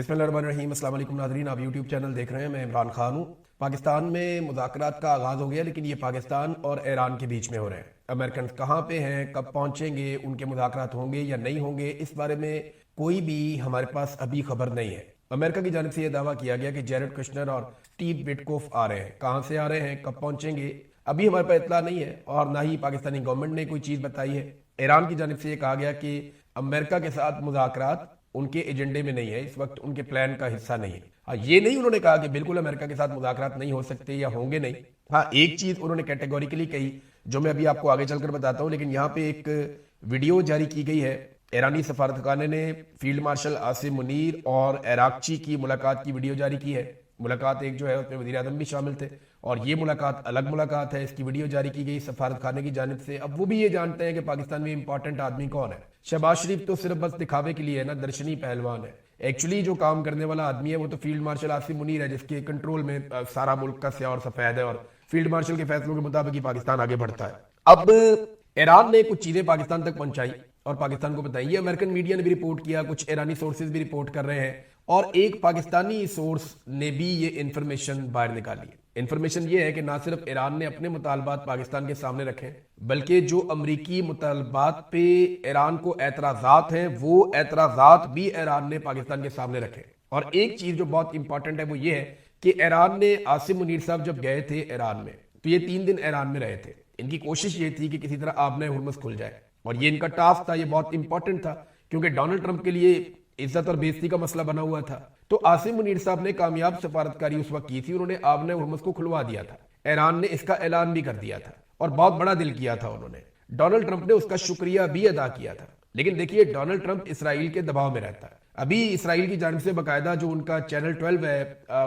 बिस्मिल्लाहिर्रहमानिर्रहीम। अस्सलाम वालेकुम नाज़रीन, आप यूट्यूब चैनल देख रहे हैं। मैं इमरान खान हूँ। पाकिस्तान में मुज़ाकरात का आगाज़ हो गया, लेकिन ये पाकिस्तान और ईरान के बीच में हो रहे हैं। अमेरिकन कहाँ पे हैं, कब पहुँचेंगे, उनके मुज़ाकरात होंगे या नहीं होंगे, इस बारे में कोई भी हमारे पास अभी खबर नहीं है। अमेरिका की जानिब से यह दावा किया गया कि जैरेड कुश्नर और स्टीव विटकोफ आ रहे हैं। कहाँ से आ रहे हैं, कब पहुँचेंगे, अभी हमारे पास इत्तला नहीं है और ना ही पाकिस्तानी गवर्नमेंट ने कोई चीज़ बताई है। ईरान की जानिब से ये कहा गया कि अमेरिका के साथ मुज़ाकरात उनके एजेंडे में नहीं है, इस वक्त उनके प्लान का हिस्सा नहीं है। हाँ, ये नहीं उन्होंने कहा कि बिल्कुल अमेरिका के साथ मुज़ाकरात नहीं हो सकते या होंगे नहीं। हाँ, एक चीज उन्होंने कैटेगोरिकली कही जो मैं अभी आपको आगे चलकर बताता हूँ, लेकिन यहाँ पे एक वीडियो जारी की गई है। ईरानी सफारतखाने ने फील्ड मार्शल आसिम मुनीर और एराक्ची की मुलाकात की वीडियो जारी की है। मुलाकात एक जो है उसमें वज़ीर आज़म भी शामिल थे और ये मुलाकात अलग मुलाकात है। इसकी वीडियो जारी की गई सफारत खाने की जानिब से। अब वो भी ये जानते हैं कि पाकिस्तान में इंपॉर्टेंट आदमी कौन है। शहबाज शरीफ तो सिर्फ बस दिखावे के लिए है ना, दर्शनी पहलवान है। एक्चुअली जो काम करने वाला आदमी है वो तो फील्ड मार्शल आसिम मुनीर है, जिसके कंट्रोल में सारा मुल्क का स्याह और सफेद है और फील्ड मार्शल के फैसलों के मुताबिक ही पाकिस्तान आगे बढ़ता है। अब ईरान ने कुछ चीजें पाकिस्तान तक पहुंचाई और पाकिस्तान को बताई। ये अमेरिकन मीडिया ने भी रिपोर्ट किया, कुछ ईरानी सोर्सेज भी रिपोर्ट कर रहे हैं और एक पाकिस्तानी सोर्स ने भी ये इंफॉर्मेशन बाहर निकाली। इंफॉर्मेशन ये है कि ना सिर्फ ईरान ने अपने मुतालबात पाकिस्तान के सामने रखे, बल्कि जो अमरीकी मुतालबात पे ईरान को एतराजात हैं वो एतराजात भी ईरान ने पाकिस्तान के सामने रखे। और एक चीज जो बहुत इंपॉर्टेंट है वो ये है कि ईरान ने आसिम मुनीर साहब जब गए थे ईरान में तो ये 3 दिन ईरान में रहे थे। इनकी कोशिश ये थी कि किसी तरह आबने हुर्मुज़ खुल जाए और ये इनका टास्क था। ये बहुत इंपॉर्टेंट था क्योंकि डोनाल्ड ट्रंप के लिए इज्जत और बेइज्जती का मसला बना हुआ था। तो आसिम मुनीर साहब ने कामयाब सफारतकारी उस वक्त की थी, उन्होंने आबने हुर्मुज़ को खुलवा दिया था। ईरान ने इसका ऐलान भी कर दिया था और बहुत बड़ा दिल किया था उन्होंने। डोनाल्ड ट्रंप ने उसका शुक्रिया भी अदा किया था। लेकिन देखिए, डोनाल्ड ट्रंप इसराइल के दबाव में रहता है। अभी इसराइल की जानिब से बाकायदा जो उनका चैनल 12 है,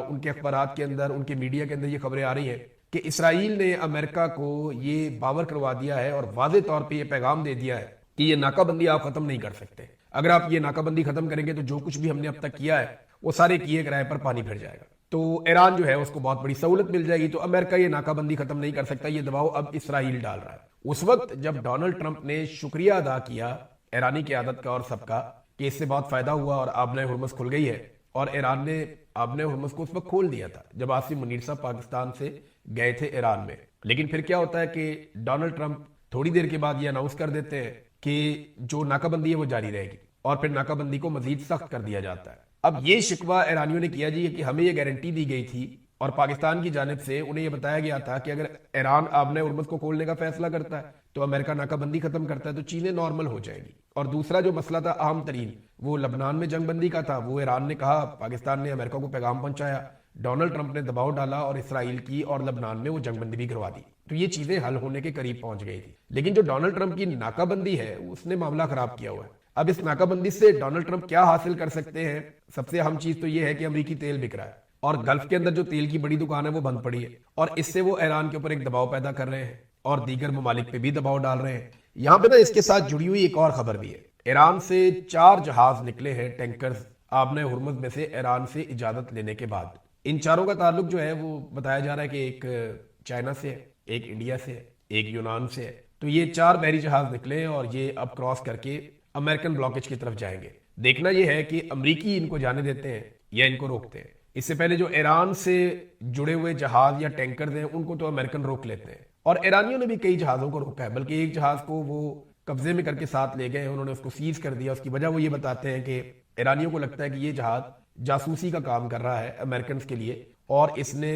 उनके अखबारात के अंदर, उनके मीडिया के अंदर ये खबरें आ रही हैं कि इसराइल ने अमेरिका को ये बावर करवा दिया है और वाज़े तौर पे ये पैगाम दे दिया है कि ये नाकाबंदी आप खत्म नहीं कर सकते। अगर आप ये नाकाबंदी खत्म करेंगे तो जो कुछ भी हमने अब तक किया है वो सारे किए किराए पर पानी फिर जाएगा। तो ईरान जो है उसको बहुत बड़ी सहूलत मिल जाएगी। तो अमेरिका ये नाकाबंदी खत्म नहीं कर सकता, ये दबाव अब इसराइल डाल रहा है। उस वक्त जब डोनाल्ड ट्रंप ने शुक्रिया अदा किया ईरानी क़यादत का और सबका कि इससे बहुत फायदा हुआ और आबने हुर्मुज़ खुल गई है, और ईरान ने आबने हुर्मुज़ को उस वक्त खोल दिया था जब आसिम मुनीर साहब पाकिस्तान से गए थे ईरान में। लेकिन फिर क्या होता है कि डोनाल्ड ट्रंप थोड़ी देर के बाद ये अनाउंस कर देते हैं कि जो नाकाबंदी है वो जारी रहेगी और फिर नाकाबंदी को मजीद सख्त कर दिया जाता है। अब ये शिकवा ईरानियों ने किया जी कि हमें ये गारंटी दी गई थी और पाकिस्तान की जानिब से उन्हें यह बताया गया था कि अगर ईरान आबने हुर्मुज़ को खोलने का फैसला करता है तो अमेरिका नाकाबंदी खत्म करता है तो चीजें नॉर्मल हो जाएगी। और दूसरा जो मसला था अहम तरीन, वो लबनान में जंगबंदी का था। वो ईरान ने कहा, पाकिस्तान ने अमेरिका को पैगाम पहुंचाया, डोनाल्ड ट्रंप ने दबाव डाला और इसराइल की और लबनान में वो जंगबंदी भी करवा दी। तो ये चीजें हल होने के करीब पहुंच गई थी। लेकिन जो डोनाल्ड ट्रंप की नाकाबंदी है उसने मामला खराब किया हुआ है। अब इस नाकाबंदी से डोनाल्ड ट्रंप क्या हासिल कर सकते हैं? सबसे अहम चीज तो यह है कि अमरीकी तेल बिक रहा है और गल्फ के अंदर जो तेल की बड़ी दुकान है वो बंद पड़ी है और इससे वो ईरान के ऊपर एक दबाव पैदा कर रहे हैं और दीगर ममालिक पे भी दबाव डाल रहे हैं। यहाँ पे ना इसके साथ जुड़ी हुई एक और खबर भी है। ईरान से 4 जहाज निकले हैं, टैंकर्स, आबने हुर्मुज़ में से ईरान से इजाजत लेने के बाद। इन चारों का ताल्लुक जो है वो बताया जा रहा है कि एक चाइना से है, एक इंडिया से है, एक यूनान से है। तो ये 4 बहरी जहाज निकले हैं और ये अब क्रॉस करके अमेरिकन ब्लॉकेज की तरफ जाएंगे। देखना यह है कि अमरीकी इनको जाने देते हैं या इनको रोकते हैं। इससे पहले जो ईरान से जुड़े हुए जहाज या टैंकर हैं उनको तो अमेरिकन रोक लेते हैं और ईरानियों ने भी कई जहाजों को रोका है, बल्कि एक जहाज को वो कब्जे में करके साथ ले गए, उन्होंने उसको सीज कर दिया। उसकी वजह वो ये बताते हैं कि ईरानियों को लगता है कि ये जहाज जासूसी का काम कर रहा है अमेरिकन के लिए और इसने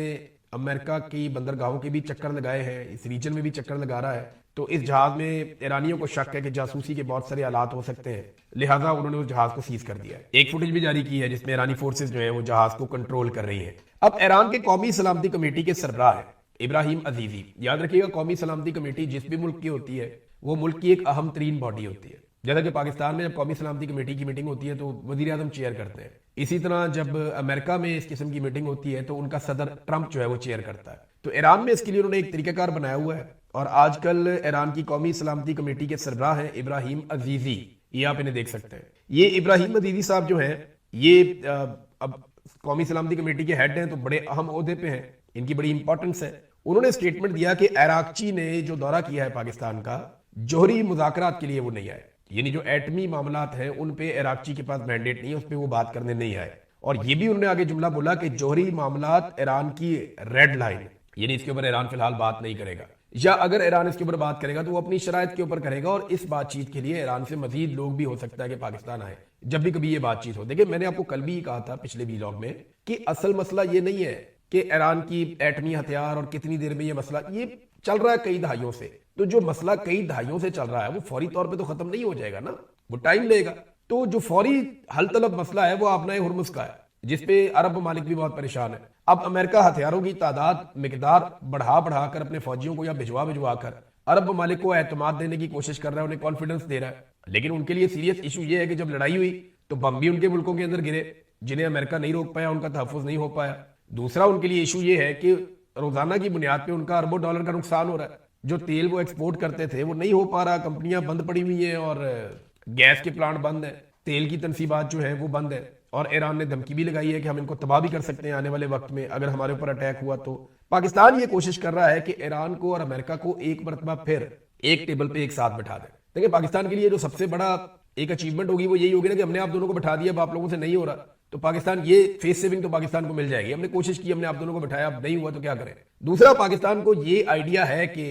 अमेरिका की बंदरगाहों के भी चक्कर लगाए हैं, इस रीजन में भी चक्कर लगा रहा है। तो इस जहाज में ईरानियों को शक है कि जासूसी के बहुत सारे हालात हो सकते हैं, लिहाजा उन्होंने उस जहाज को सीज कर दिया है। एक फुटेज भी जारी की है जिसमें ईरानी फोर्सेज जो है वो जहाज को कंट्रोल कर रही है। अब ईरान के कौमी सलामती कमेटी के सरबराह है इब्राहिम अजीजी। याद रखिएगा, कौमी सलामती कमेटी जिस भी मुल्क की होती है वो मुल्क की एक अहम तरीन बॉडी होती है। जैसा कि पाकिस्तान में जब कौमी सलामती कमेटी की मीटिंग होती है तो वजीर आजम चेयर करते हैं, इसी तरह जब अमेरिका में इस किस्म की मीटिंग होती है तो उनका सदर ट्रंप जो है वो चेयर करता है। तो ईरान में इसके लिए उन्होंने एक तरीकाकार बनाया हुआ है और आजकल ईरान की कौमी सलामती कमेटी के सरबराह हैं इब्राहिम अजीजी। ये आप इन्हें देख सकते हैं। ये इब्राहिम अजीजी साहब जो हैं ये अब कौमी सलामती कमेटी के हेड हैं तो बड़े अहम ओहदे पे हैं, इनकी बड़ी इंपॉर्टेंस है। उन्होंने स्टेटमेंट दिया कि एराक्ची ने जो दौरा किया है पाकिस्तान का, जोहरी मुज़ाकरात के लिए वो नहीं आए, यानी जो एटमी मामलात हैं उन पे इराक़ची के पास मैंडेट नहीं है, उस पर वो बात करने नहीं आए। और ये भी उन्होंने आगे जुमला बोला कि जौहरी मामलात ईरान की रेड लाइन, यानी इसके ऊपर ईरान फिलहाल बात नहीं करेगा, या अगर ईरान इसके ऊपर बात करेगा तो वो अपनी शराइत के ऊपर करेगा। और इस बातचीत के लिए ईरान से मजीद लोग भी हो सकता है कि पाकिस्तान आए जब भी कभी ये बातचीत हो। देखिए, मैंने आपको कल भी कहा था पिछले व्लॉग में कि असल मसला ये नहीं है कि ईरान की एटमी हथियार और कितनी देर में ये मसला, ये चल रहा है कई दहाइयों से। तो जो मसला कई दहाइयों से चल रहा है वो फौरी तौर पे तो खत्म नहीं हो जाएगा ना, वो टाइम लेगा। तो जो फौरी हल तलब मसला है वो आपना हुर्मुज का है, जिसपे अरब ममालिक भी बहुत परेशान है। अब अमेरिका हथियारों की तादाद मिकदार बढ़ा बढ़ाकर अपने फौजियों को या भिजवा कर अरब ममालिक को एतमाद देने की कोशिश कर रहा है, उन्हें कॉन्फिडेंस दे रहा है। लेकिन उनके लिए सीरियस इशू ये है कि जब लड़ाई हुई तो बम भी उनके मुल्कों के अंदर गिरे, जिन्हें अमेरिका नहीं रोक पाया, उनका तहफ़्फ़ुज़ नहीं हो पाया। दूसरा उनके लिए इशू ये है कि रोजाना की बुनियाद पे उनका अरबों डॉलर का नुकसान हो रहा है। जो तेल वो एक्सपोर्ट करते थे वो नहीं हो पा रहा, कंपनियां बंद पड़ी हुई हैं और गैस के प्लांट बंद है, तेल की तनसीबात जो है वो बंद है। और ईरान ने धमकी भी लगाई है कि हम इनको तबाह भी कर सकते हैं आने वाले वक्त में अगर हमारे ऊपर अटैक हुआ तो। पाकिस्तान ये कोशिश कर रहा है कि ईरान को और अमेरिका को एक मरतबा फिर एक टेबल पे एक साथ बैठा दे। देखिए, पाकिस्तान के लिए जो सबसे बड़ा एक अचीवमेंट होगी वो यही होगी ना कि हमने आप दोनों को बैठा दिया, अब आप लोगों से नहीं हो रहा तो पाकिस्तान, ये फेस सेविंग तो पाकिस्तान को मिल जाएगी। हमने कोशिश की, हमने आप दोनों को बैठाया, अब नहीं हुआ तो क्या करें। दूसरा, पाकिस्तान को ये आइडिया है कि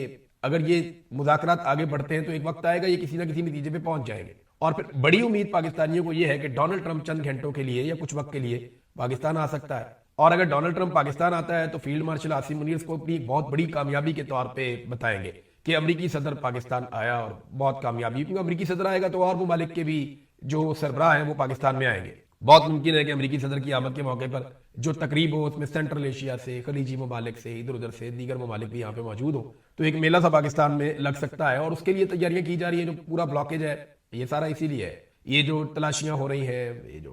अगर ये मुज़ाकरात आगे बढ़ते हैं तो एक वक्त आएगा ये किसी ना किसी नतीजे पे पहुंच जाएंगे। और फिर बड़ी उम्मीद पाकिस्तानियों को यह है कि डोनाल्ड ट्रंप चंद घंटों के लिए या कुछ वक्त के लिए पाकिस्तान आ सकता है। और अगर डोनाल्ड ट्रंप पाकिस्तान आता है तो फील्ड मार्शल आसिम मुनीर को अपनी बहुत बड़ी कामयाबी के तौर पे बताएंगे कि अमरीकी सदर पाकिस्तान आया और बहुत कामयाबी। क्योंकि अमरीकी सदर आएगा तो और ममालिक के भी जो सरबराह हैं वो पाकिस्तान में आएंगे। बहुत मुमकिन है कि अमरीकी सदर की आमद के मौके पर जो तकरीब हो उसमें सेंट्रल एशिया से, खलीजी ममालिक से, इधर उधर से दीगर ममालिक भी यहाँ पे मौजूद हो, तो एक मेला सा पाकिस्तान में लग सकता है। और उसके लिए तैयारियां की जा रही है। जो पूरा ब्लॉकेज है ये सारा इसीलिए है। ये जो तलाशियां हो रही हैं, ये जो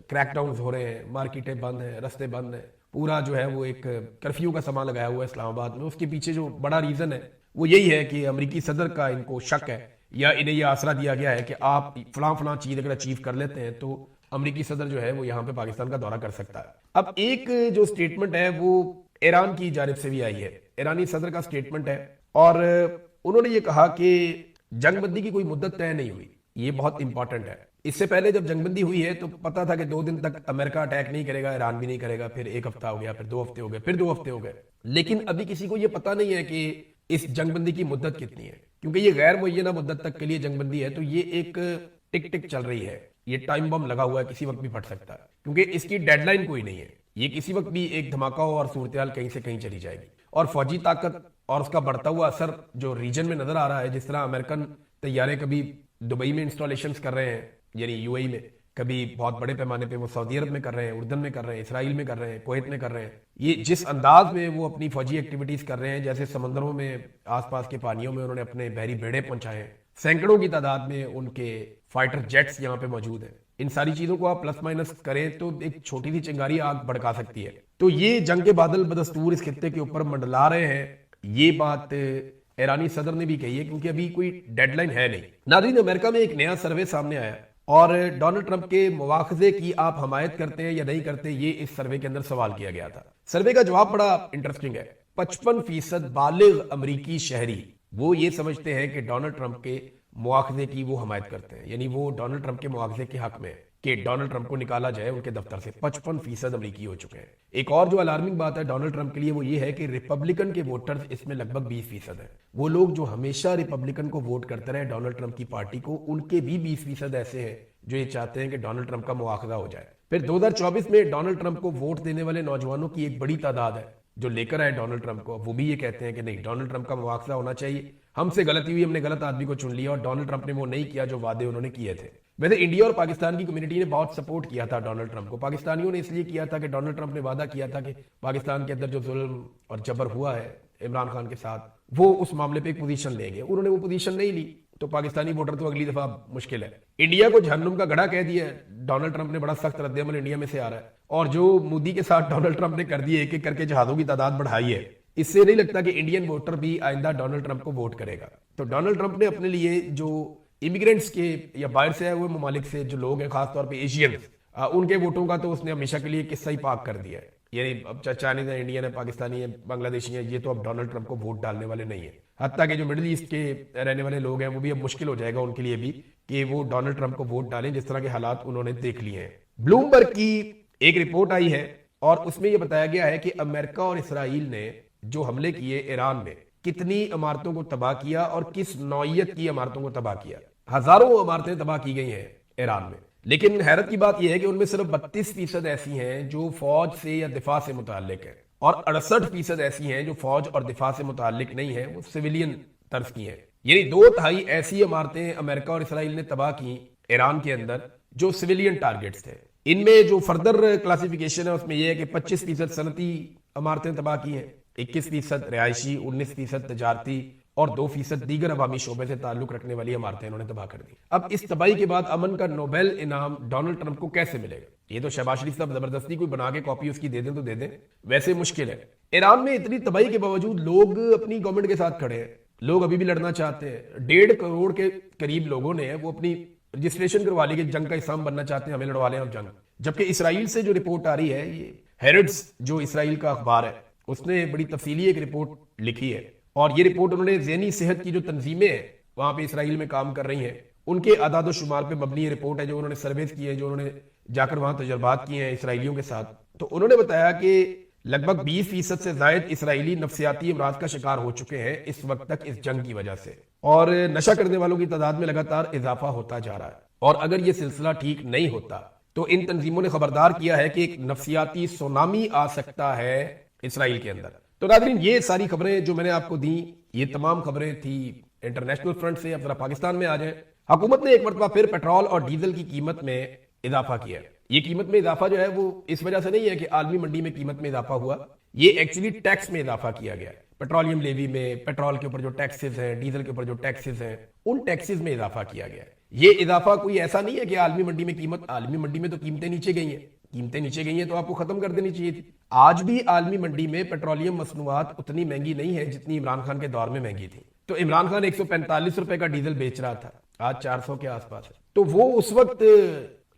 क्रैकडाउन हो रहे हैं, मार्केटें बंद हैं, रास्ते बंद हैं, पूरा जो है वो एक कर्फ्यू का सामान लगाया हुआ है इस्लामाबाद में। उसके पीछे जो बड़ा रीजन है वो यही है कि अमरीकी सदर का इनको शक है या इन्हें यह आसरा दिया गया है कि आप फलां फलां चीज अगर अचीव कर लेते हैं तो अमरीकी सदर जो है वो यहाँ पे पाकिस्तान का दौरा कर सकता है। अब एक जो स्टेटमेंट है वो ईरान की जानिब से भी आई है, ईरानी सदर का स्टेटमेंट है और उन्होंने ये कहा कि जंगबंदी की कोई मुद्दत तय नहीं हुई। ये बहुत इंपॉर्टेंट है। इससे पहले जब जंगबंदी हुई है तो पता था कि 2 दिन तक अमेरिका अटैक नहीं करेगा, ईरान भी नहीं करेगा, फिर 1 हफ्ता हो गया, फिर 2 हफ्ते हो गए, फिर 2 हफ्ते हो गए। लेकिन अभी किसी को ये पता नहीं है कि इस जंगबंदी की मुद्दत कितनी है, क्योंकि ये गैर मुअय्यना मुद्दत तक के लिए जंगबंदी है। तो ये एक टिक टिक चल रही है, ये टाइम बम लगा हुआ है, किसी वक्त भी फट सकता है, क्योंकि इसकी डेडलाइन कोई नहीं है। ये किसी वक्त भी एक धमाका हो और सूरत हाल कहीं से कहीं चली जाएगी। और फौजी ताकत और उसका बढ़ता हुआ असर जो रीजन में नजर आ रहा है, जिस तरह अमेरिकन तैयारे कभी दुबई में इंस्टॉलेशन कर रहे हैं यानी यूएई में, कभी बहुत बड़े पैमाने पे वो सऊदी अरब में कर रहे हैं, उर्दन में कर रहे हैं, इसराइल में कर रहे हैं, कुवैत में कर रहे हैं। ये जिस अंदाज में वो अपनी फौजी एक्टिविटीज कर रहे हैं, जैसे समंदरों में आसपास के पानियों में उन्होंने अपने बहरी बेड़े पहुंचाए हैं, सैकड़ों की तादाद में उनके फाइटर जेट्स यहाँ पे मौजूद हैं। इन सारी चीजों को आप प्लस माइनस करें तो एक छोटी सी चिंगारी आग भड़का सकती है। तो ये जंग के बादल बदस्तूर इस खित्ते के ऊपर मंडला रहे हैं, ये बात ईरानी सदर ने भी कही है, क्योंकि अभी कोई डेडलाइन है नहीं। नाज़रीन, अमेरिका में एक नया सर्वे सामने आया और डोनाल्ड ट्रंप के मुआखजे की आप हमायत करते हैं या नहीं करते, ये इस सर्वे के अंदर सवाल किया गया था। सर्वे का जवाब बड़ा इंटरेस्टिंग है। 55% बालिग अमरीकी शहरी वो ये समझते हैं कि डोनाल्ड ट्रंप के मुआखजे की वो हमायत करते हैं, यानी वो डोनाल्ड ट्रंप के मुआवजे के हक में कि डोनाल्ड ट्रंप को निकाला जाए उनके दफ्तर से। 55% अमरीकी हो चुके हैं। एक और जो अलार्मिंग बात है डोनाल्ड ट्रंप के लिए वो ये है कि रिपब्लिकन के वोटर्स इसमें लगभग 20% है। वो लोग जो हमेशा रिपब्लिकन को वोट करते रहे, डोनाल्ड ट्रंप की पार्टी को, उनके भी 20% ऐसे हैं जो ये चाहते हैं कि डोनाल्ड ट्रंप का मुआखजा हो जाए। फिर 2024 में डोनाल्ड ट्रंप को वोट देने वाले नौजवानों की एक बड़ी तादाद है जो लेकर आए डोनाल्ड ट्रंप को, वो भी ये कहते हैं कि नहीं, डोनाल्ड ट्रंप का मुआवजा होना चाहिए, हमसे गलती हुई, हमने गलत आदमी को चुन लिया और डोनाल्ड ट्रंप ने वो नहीं किया जो वादे उन्होंने किए थे। वैसे इंडिया और पाकिस्तान की कम्युनिटी ने बहुत सपोर्ट किया था डोनाल्ड ट्रंप को। पाकिस्तानियों ने इसलिए किया था कि डोनाल्ड ट्रंप ने वादा किया था कि पाकिस्तान के अंदर जो जुल्म और जबर हुआ है इमरान खान के साथ, वो उस मामले पे एक पोजीशन लेंगे। उन्होंने वो पोजीशन नहीं ली तो पाकिस्तानी वोटर तो अगली दफा मुश्किल है। इंडिया को जहन्नुम का गड़ा कह दिया है डोनाल्ड ट्रंप ने, बड़ा सख्त रद्देअमल इंडिया में से आ रहा है। और जो मोदी के साथ डोनाल्ड ट्रंप ने कर दिए, एक एक करके जहाजों की तादाद बढ़ाई है, इससे नहीं लगता कि इंडियन वोटर भी आइंदा डोनाल्ड ट्रंप को वोट करेगा। तो डोनाल्ड ट्रंप ने अपने लिए जो इमिग्रेंट्स के या बाहर से आए हुए ममालिक से जो लोग हैं, खासतौर पर एशियंस, उनके वोटों का तो उसने हमेशा के लिए किस्सा ही पाक कर दिया है। यानी अब चाइनीज है, इंडियन है, पाकिस्तानी है, बांग्लादेशी है, ये तो अब डोनाल्ड ट्रंप को वोट डालने वाले नहीं है। हत्ता कि जो मिडिल ईस्ट के रहने वाले लोग हैं वो भी अब मुश्किल हो जाएगा उनके लिए भी कि वो डोनाल्ड ट्रंप को वोट डालें, जिस तरह के हालात उन्होंने देख लिए हैं। ब्लूमबर्ग की एक रिपोर्ट आई है और उसमें यह बताया गया है कि अमेरिका और इसराइल ने जो हमले किए ईरान में, कितनी इमारतों को तबाह किया और किस नौइयत की इमारतों को तबाह किया। हजारों इमारतें तबाह की गई हैं ईरान में। लेकिन हैरत की बात यह है कि उनमें सिर्फ 32% ऐसी हैं जो फौज से या दिफा से मुताल्लिक है और 68% ऐसी हैं जो फौज और दिफा से मुताल्लिक नहीं है, वो सिविलियन तर्ज की हैं। यानी 2/3 ऐसी इमारतें अमेरिका और इसराइल ने तबाह की ईरान के अंदर जो सिविलियन टारगेट्स थे। इनमें जो फर्दर क्लासिफिकेशन है उसमें यह है कि 25% सनती इमारतें तबाह की हैं, 21% रिहायशी, 19% तजारती और 2% दीगर अवामी शोबे से ताल्लुक रखने वाली इमारतें इन्होंने तबाह कर दी। अब इस तबाही के बाद अमन का नोबेल इनाम डोनाल्ड ट्रंप को कैसे मिलेगा? ये तो शहबाज शरीफ साहब जबरदस्ती कोई बना के कॉपी उसकी दे दें तो दे दें, वैसे मुश्किल है। ईरान में इतनी तबाही के बावजूद लोग अपनी गवर्नमेंट के साथ खड़े हैं, लोग अभी भी लड़ना चाहते हैं। 1.5 करोड़ के करीब लोगों ने वो अपनी रजिस्ट्रेशन करवा ली कि जंग का हिस्सा हम बनना चाहते हैं, हमें लड़वा लें अब जंग। जबकि इसराइल से जो रिपोर्ट आ रही है, ये हेरिट्स जो इसराइल का अखबार है उसने बड़ी तफसीली एक रिपोर्ट लिखी है और ये रिपोर्ट उन्होंने ज़हनी सेहत की जो तंजीमें हैं वहां पे इसराइल में काम कर रही हैं उनके आदाद शुमार पे मबनी रिपोर्ट है, जो उन्होंने सर्वेस की है, जो उन्होंने जाकर वहां तजर्बात किए हैं इसराइलियों के साथ। तो उन्होंने बताया कि लगभग 20% से जायद इसराइली नफसियाती अमराज का शिकार हो चुके हैं इस वक्त तक इस जंग की वजह से, और नशा करने वालों की तादाद में लगातार इजाफा होता जा रहा है। और अगर ये सिलसिला ठीक नहीं होता तो इन तंजीमों ने खबरदार किया है कि एक नफसियाती सुनामी आ सकता है इसराइल के अंदर। तो नाज़रीन, ये सारी खबरें जो मैंने आपको दी, ये तमाम खबरें थी इंटरनेशनल फ्रंट से। अब जरा पाकिस्तान में आ जाए। हुकूमत ने एक मरतबा फिर पेट्रोल और डीजल की कीमत में इजाफा किया है। ये कीमत में इजाफा जो है वो इस वजह से नहीं है कि आलमी मंडी में कीमत में इजाफा हुआ, ये एक्चुअली टैक्स में इजाफा किया गया है। पेट्रोलियम लेवी में पेट्रोल के ऊपर जो टैक्सेस हैं, डीजल के ऊपर जो टैक्सेस हैं, उन टैक्सेस में इजाफा किया गया है। ये इजाफा कोई ऐसा नहीं है कि आलमी मंडी में कीमत, आलमी मंडी में तो कीमतें नीचे गई हैं, कीमतें नीचे गई हैं तो आपको खत्म कर देनी चाहिए थी। आज भी आलमी मंडी में पेट्रोलियम मसनूआत उतनी महंगी नहीं है जितनी इमरान खान के दौर में महंगी थी। तो इमरान खान 145 रुपए का डीजल बेच रहा था, आज 400 के आसपास है। तो वो उस वक्त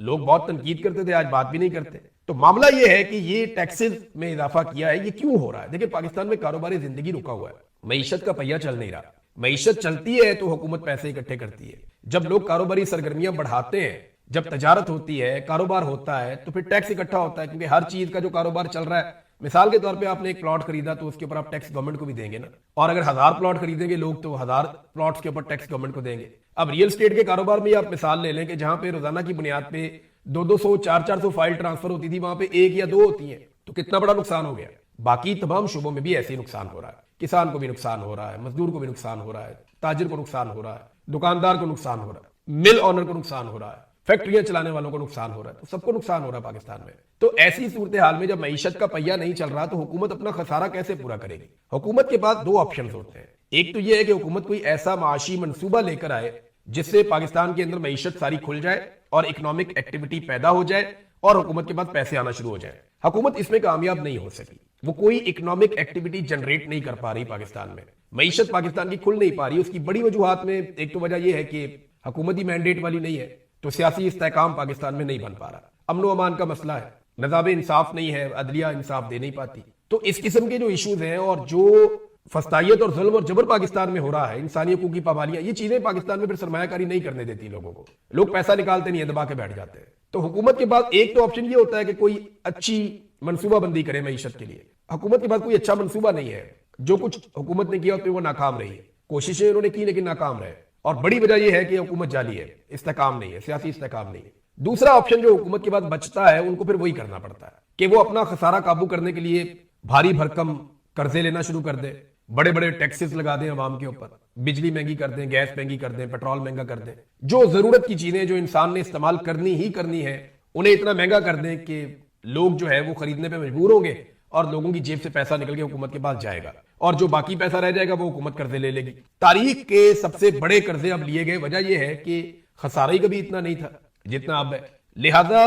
लोग बहुत तनकीद करते थे, आज बात भी नहीं करते। तो मामला ये है कि ये टैक्सेस में इजाफा किया है, ये क्यों हो रहा है? देखिए, पाकिस्तान में कारोबारी जिंदगी रुका हुआ है, मईशत का पहिया चल नहीं रहा। मईशत चलती है तो हुकूमत पैसे इकट्ठे करती है। जब लोग कारोबारी सरगर्मियां बढ़ाते हैं, जब तजारत होती है, कारोबार होता है, तो फिर टैक्स इकट्ठा होता है, क्योंकि हर चीज का जो कारोबार चल रहा है, मिसाल के तौर पे आपने एक प्लॉट खरीदा तो उसके ऊपर आप टैक्स गवर्नमेंट को भी देंगे ना। और अगर 1000 प्लॉट खरीदेंगे लोग तो 1000 प्लॉट्स के ऊपर टैक्स गवर्नमेंट को देंगे। अब रियल स्टेट के कारोबार में आप मिसाल ले लें कि जहां पे रोजाना की बुनियाद पे 200, 400 फाइल ट्रांसफर होती थी, वहां पे 1 या 2 होती है, तो कितना बड़ा नुकसान हो गया। बाकी तमाम शुबों में भी ऐसे ही नुकसान हो रहा है। किसान को भी नुकसान हो रहा है, मजदूर को भी नुकसान हो रहा है, ताजिर को नुकसान हो रहा है, दुकानदार को नुकसान हो रहा है, मिल ऑनर को नुकसान हो रहा है, फैक्ट्रियां चलाने वालों को नुकसान हो रहा है, तो सबको नुकसान हो रहा है पाकिस्तान में। तो ऐसी सूरत हाल में जब मईशत का पहिया नहीं चल रहा तो हुकूमत अपना खसारा कैसे पूरा करेगी? हुकूमत के पास 2 ऑप्शन होते हैं। एक तो यह है कि हुकूमत कोई ऐसा माशी मंसूबा लेकर आए जिससे पाकिस्तान के अंदर मईशत सारी खुल जाए और इकोनॉमिक एक्टिविटी पैदा हो जाए और हुकूमत के पास पैसे आना शुरू हो जाए। हुकूमत इसमें कामयाब नहीं हो सकी, वो कोई इकोनॉमिक एक्टिविटी जनरेट नहीं कर पा रही पाकिस्तान में, मईशत पाकिस्तान की खुल नहीं पा रही। उसकी बड़ी वजूहात में एक तो वजह यह है कि हुकूमती मैंडेट वाली नहीं है, तो सियासी इस्तेहकाम पाकिस्तान में नहीं बन पा रहा। अमन अमान का मसला है, निज़ाम इंसाफ नहीं है, अदलिया इंसाफ दे नहीं पाती। तो इस किस्म के जो इशूज हैं और जो फस्तायत और जुल्म और जबर पाकिस्तान में हो रहा है, इंसानी हकूक की पाबंदियां, ये चीजें पाकिस्तान में फिर सरमायाकारी नहीं करने देती लोगों को। लोग पैसा निकालते नहीं है, दबा के बैठ जाते हैं। तो हुकूमत के पास एक तो ऑप्शन ये होता है कि कोई अच्छी मनसूबाबंदी करे मईशत के लिए। हुकूमत के पास कोई अच्छा मनसूबा नहीं है। जो कुछ हुकूमत ने किया वो नाकाम रही है, कोशिशें उन्होंने की लेकिन नाकाम रहे, और बड़ी वजह यह है कि हुकूमत जाली है, इस्तेकाम नहीं है, सियासी इस्तेकाम नहीं है। दूसरा ऑप्शन जो हुकूमत के पास बचता है उनको फिर वही करना पड़ता है कि वो अपना खसारा काबू करने के लिए भारी भरकम कर्जे लेना शुरू कर दे, बड़े बड़े टैक्सेस लगा दें अवाम के ऊपर, बिजली महंगी कर दें, गैस महंगी कर दें, पेट्रोल महंगा कर दें, जो जरूरत की चीजें जो इंसान ने इस्तेमाल करनी ही करनी है उन्हें इतना महंगा कर दें कि लोग जो है वो खरीदने पे मजबूर होंगे और लोगों की जेब से पैसा निकल के हुकूमत के पास जाएगा, और जो बाकी पैसा रह जाएगा वो हुकूमत कर्जे ले लेगी। तारीख के सबसे बड़े कर्जे अब लिए गए, वजह यह है कि खसारा ही कभी इतना नहीं था जितना अब है, लिहाजा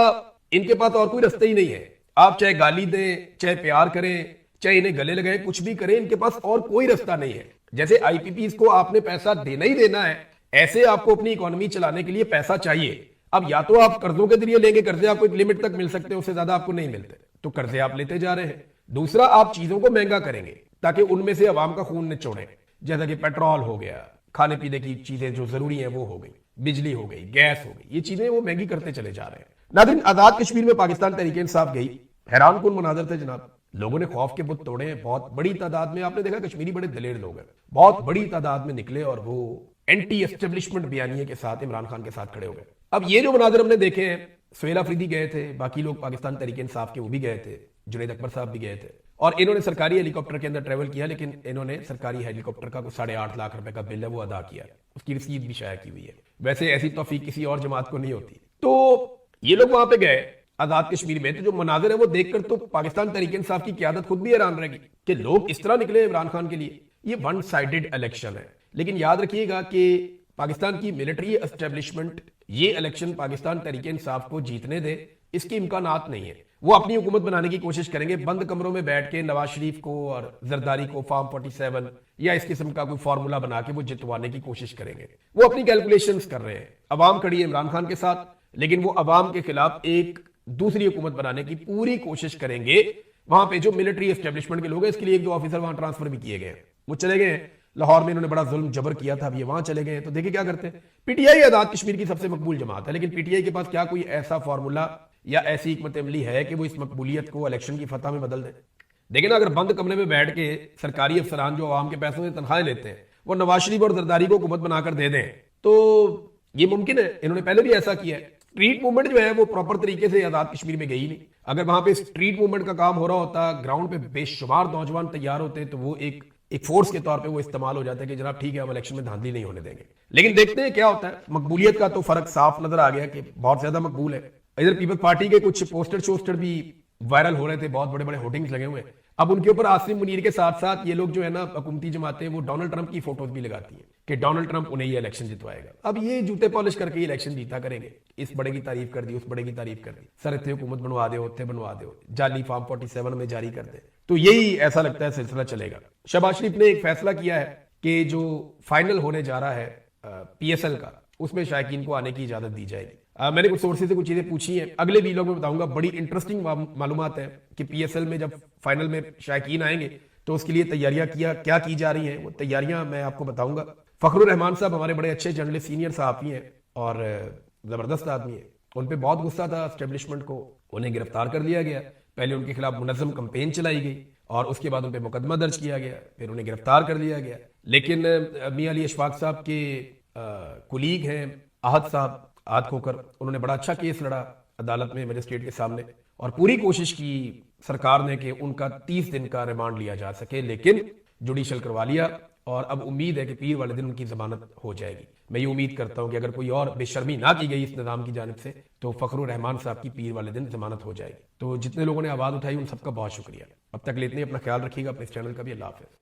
इनके पास और कोई रास्ता ही नहीं है। आप चाहे गाली दें, चाहे प्यार करें, चाहे इन्हें गले लगाएं, कुछ भी करें, इनके पास और कोई रास्ता नहीं है। जैसे आईपीपीज को आपने पैसा देना ही देना है, ऐसे आपको अपनी इकोनॉमी चलाने के लिए पैसा चाहिए। अब या तो आप कर्जों के जरिए लेंगे, कर्जे आपको एक लिमिट तक मिल सकते हैं, उससे ज्यादा आपको नहीं मिलते, तो कर्जे आप लेते जा रहे हैं। दूसरा, आप चीजों को महंगा करेंगे ताकि उनमें से अवाम का खून निचोड़े, जैसा कि पेट्रोल हो गया, खाने पीने की चीजें जो जरूरी है वो हो गई, बिजली हो गई, गैस हो गई, ये चीजें वो महंगी करते चले जा रहे हैं। नाज़रीन, आजाद कश्मीर में पाकिस्तान तहरीक इंसाफ गई, हैरान कुन मनाजर थे जनाब। लोगों ने खौफ के बुत तोड़े हैं बहुत बड़ी तादाद में। आपने देखा कश्मीरी बड़े दलेर लोग हैं, बहुत बड़ी तादाद में निकले और वो एंटी एस्टेब्लिशमेंट बयानिए के साथ इमरान खान के साथ खड़े हो गए। अब ये जो मनाजर हमने देखे हैं, सुहेल अफरीदी गए थे, बाकी लोग पाकिस्तान तहरीक इंसाफ के वो भी गए थे, जुनैद अकबर साहब भी गए थे, और इन्होंने सरकारी हेलीकॉप्टर के अंदर ट्रेवल किया, लेकिन इन्होंने सरकारी हेलीकॉप्टर का 8.5 लाख रुपए का बिल है वो अदा किया, उसकी रसीद भी शाया की हुई है। वैसे ऐसी तौफीक किसी और जमात को नहीं होती। तो ये लोग वहां पे गए आजाद कश्मीर में, तो जो मनाजर है वो देखकर तो पाकिस्तान तहरीक इंसाफ की क्यादत खुद भी हैरान रहेगी कि लोग इस तरह निकले इमरान खान के लिए। ये वन साइडेड इलेक्शन है, लेकिन याद रखिएगा कि पाकिस्तान की मिलिट्री एस्टेब्लिशमेंट ये इलेक्शन पाकिस्तान तहरीक इंसाफ को जीतने दे, इसके इम्कानात नहीं है। वो अपनी हुकूमत बनाने की कोशिश करेंगे, बंद कमरों में बैठ के नवाज शरीफ को और जरदारी को फार्म 47 या इस किस्म का कोई फार्मूला बना के वो जितवाने की कोशिश करेंगे। वो अपनी कैलकुलेशंस कर रहे हैं। अवाम खड़ी है इमरान खान के साथ, लेकिन वो अवाम के खिलाफ एक दूसरी हुकूमत बनाने की पूरी कोशिश करेंगे। वहां पे जो मिलिट्री एस्टेब्लिशमेंट के लोग हैं, इसके लिए 1-2 ऑफिसर वहां ट्रांसफर भी किए गए हैं। वो चले गए हैं लाहौर में, इन्होंने बड़ा जुल्म जबर किया था, अब ये वहां चले गए। तो देखिए क्या करते हैं। पीटीआई आजाद कश्मीर की सबसे मकबूल जमात है, लेकिन पीटीआई के पास क्या कोई ऐसा फार्मूला या ऐसी हिकमत अमली है कि वो इस मकबूलियत को इलेक्शन की फतह में बदल दे। देखिए ना, अगर बंद कमरे में बैठ के सरकारी अफसरान जो आवाम के पैसों से तनख्वाहें लेते हैं, वो नवाज शरीफ और जरदारी को हुकूमत बनाकर दे दें, तो ये मुमकिन है। इन्होंने पहले भी ऐसा किया है। स्ट्रीट मूवमेंट जो है वो प्रॉपर तरीके से आजाद कश्मीर में गई नहीं। अगर वहां पे स्ट्रीट मूवमेंट का काम हो रहा होता, ग्राउंड पे बेशुमार नौजवान तैयार होते, तो वो एक फोर्स के तौर पे वो इस्तेमाल हो जाता है कि जनाब ठीक है, हम इलेक्शन में धांधली नहीं होने देंगे। लेकिन देखते हैं क्या होता है। मकबूलियत का तो फर्क साफ नजर आ गया कि बहुत ज्यादा मकबूल है। इधर पीपल्स पार्टी के कुछ पोस्टर भी वायरल हो रहे थे, बहुत बड़े बड़े होर्डिंग्स लगे हुए हैं। अब उनके ऊपर आसिम मुनीर के साथ साथ ये लोग जो है ना, हुकूमती जमातें, वो डोनाल्ड ट्रंप की फोटोज भी लगाती हैं कि डोनाल्ड ट्रंप उन्हें ये इलेक्शन जितवाएगा। अब ये जूते पॉलिश करके इलेक्शन जीता करेंगे। इस बड़े की तारीफ कर दी, उस बड़े की तारीफ कर दी, सर इतने हुकूमत बनवा दो, उतने बनवा दो, जाली फार्म 47 में जारी कर दे। तो यही ऐसा लगता है सिलसिला चलेगा। शहबाज शरीफ ने एक फैसला किया है कि जो फाइनल होने जा रहा है पीएसएल का, उसमें शायकीन को आने की इजाजत दी जाएगी। मैंने कुछ सोर्सेज से कुछ चीजें पूछी हैं, अगले वीलॉग में बताऊंगा। बड़ी इंटरेस्टिंग मालूमात है कि पीएसएल में जब फाइनल में शायकीन आएंगे तो उसके लिए तैयारियां क्या की जा रही हैं, वो तैयारियां मैं आपको बताऊंगा। फखरुर रहमान साहब हमारे बड़े अच्छे जर्नलिस्ट, सीनियर सहाफी हैं और जबरदस्त आदमी है। उन पर बहुत गुस्सा था एस्टेब्लिशमेंट को, उन्हें गिरफ्तार कर लिया गया। पहले उनके खिलाफ मुनज़्ज़म कैंपेन चलाई गई और उसके बाद उन पर मुकदमा दर्ज किया गया, फिर उन्हें गिरफ्तार कर लिया गया। लेकिन मियां अली अशफाक साहब के कुलीग हैं आहद साहब, आहद खोकर, उन्होंने बड़ा अच्छा केस लड़ा अदालत में, मजिस्ट्रेट के सामने, और पूरी कोशिश की सरकार ने कि उनका 30 दिन का रिमांड लिया जा सके, लेकिन जुडिशल करवा लिया। और अब उम्मीद है कि पीर वाले दिन उनकी जमानत हो जाएगी। मैं ये उम्मीद करता हूं कि अगर कोई और बेशर्मी ना की गई इस निजाम की जानिब से, तो फखरुर रहमान साहब की पीर वाले दिन जमानत हो जाएगी। तो जितने लोगों ने आवाज उठाई उन सबका बहुत शुक्रिया। अब तक लेते हैं, अपना ख्याल रखिएगा, अपने इस चैनल का भी। अल्लाह हाफिज़।